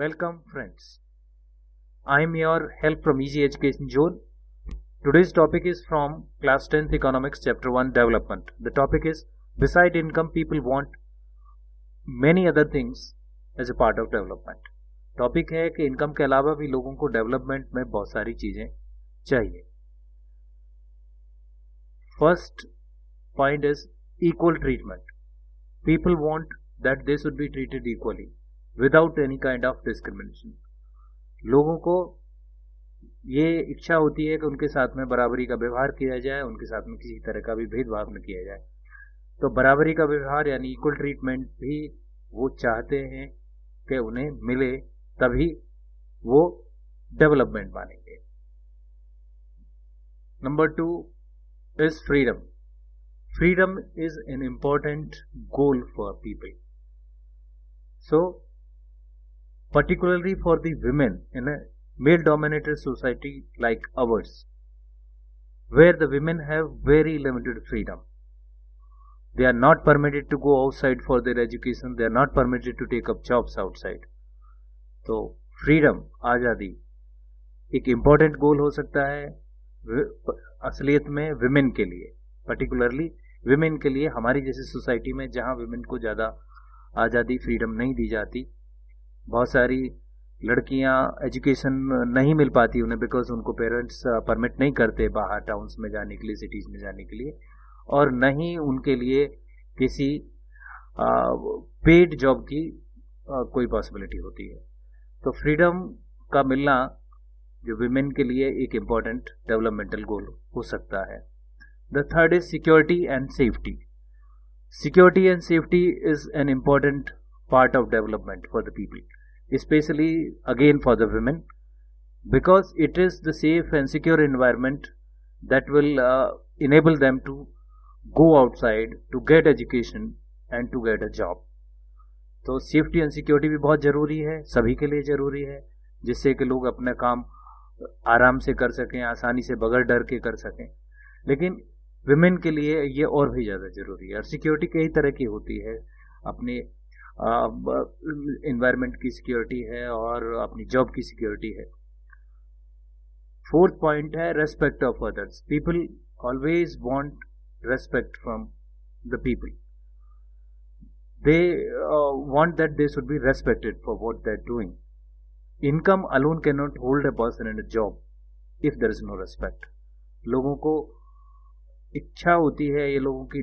Welcome friends. I am your help from Easy Education Zone. Today's topic is from class 10th economics chapter 1 development. The topic is beside income people want many other things as a part of development. Topic है कि income के अलावा भी लोगों को development में बहुत सारी चीजें चाहिए. First point is equal treatment. People want that they should be treated equally without any kind of discrimination. लोगों को ये इच्छा होती है कि उनके साथ में बराबरी का व्यवहार किया जाए, उनके साथ में किसी तरह का भी भेदभाव न किया जाए. तो बराबरी का व्यवहार यानी इक्वल ट्रीटमेंट भी वो चाहते हैं कि उन्हें मिले, तभी वो डेवलपमेंट मानेंगे. Number 2 is freedom. Freedom is an important goal for people. So, particularly for the women in a male-dominated society like ours, where the women have very limited freedom. They are not permitted to go outside for their education. They are not permitted to take up jobs outside. तो freedom, आज़ादी एक important goal हो सकता है असलियत में women के लिए, पर्टिकुलरली विमेन के लिए. हमारी जैसी सोसाइटी में जहां विमेन को ज़्यादा आज़ादी फ्रीडम नहीं दी जाती, बहुत सारी लड़कियां एजुकेशन नहीं मिल पाती उन्हें बिकॉज उनको पेरेंट्स परमिट नहीं करते बाहर टाउन्स में जाने के लिए, सिटीज़ में जाने के लिए, और नहीं उनके लिए किसी पेड जॉब की कोई पॉसिबिलिटी होती है. तो फ्रीडम का मिलना जो विमेन के लिए एक इम्पॉर्टेंट डेवलपमेंटल गोल हो सकता है. The third is security and safety. Security and safety is an important part of development for the people, especially again for the women, because it is the safe and secure environment that will enable them to go outside to get education and to get a job. तो safety and security भी बहुत ज़रूरी है, सभी के लिए ज़रूरी है, जिससे कि लोग अपना काम आराम से कर सकें, आसानी से बगैर डर के कर सकें. लेकिन विमेन के लिए ये और भी ज़्यादा ज़रूरी है. और सिक्योरिटी कई तरह की होती है, अपने इन्वायरमेंट की सिक्योरिटी है और अपनी जॉब की सिक्योरिटी है. फोर्थ पॉइंट है respect of others. People always want respect from the people. They want that they should be respected for what they are doing. Income alone can not hold a person in a job if there is no respect. लोगों को इच्छा होती है, ये लोगों की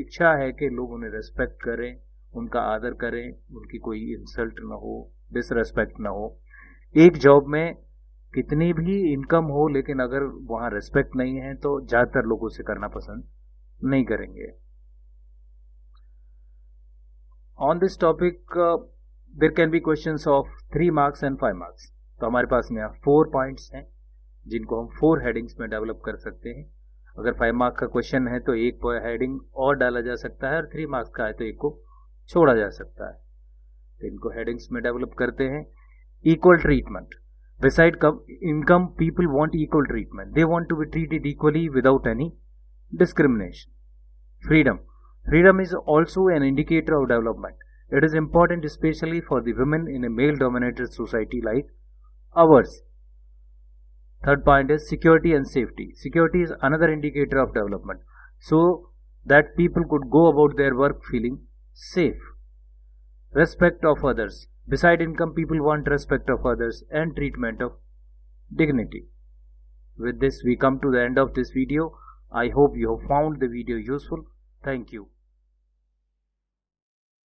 इच्छा है कि लोग उन्हें रेस्पेक्ट करें, उनका आदर करें, उनकी कोई इंसल्ट ना हो, डिसरेस्पेक्ट ना हो. एक जॉब में कितनी भी इनकम हो, लेकिन अगर वहाँ रेस्पेक्ट नहीं है तो ज़्यादातर लोग उसे करना पसंद नहीं करेंगे. On this topic there can be questions of 3 marks and 5 marks. तो हमारे पास में 4 पॉइंट्स हैं जिनको हम 4 हेडिंग्स में डेवलप कर सकते हैं. अगर 5 मार्क का क्वेश्चन है तो एक हेडिंग और डाला जा सकता है, और 3 मार्क्स का है तो एक को छोड़ा जा सकता है. तो इनको हेडिंग्स में डेवलप करते हैं. Equal treatment. Beside income people want equal treatment. They want to be treated equally without any discrimination. Freedom. Freedom is also an indicator of development. It is important especially for the women in a male-dominated society like ours. Third point is security and safety. Security is another indicator of development, so that people could go about their work feeling safe. Respect of others. Beside income, people want respect of others and treatment of dignity. With this, we come to the end of this video. I hope you have found the video useful. Thank you.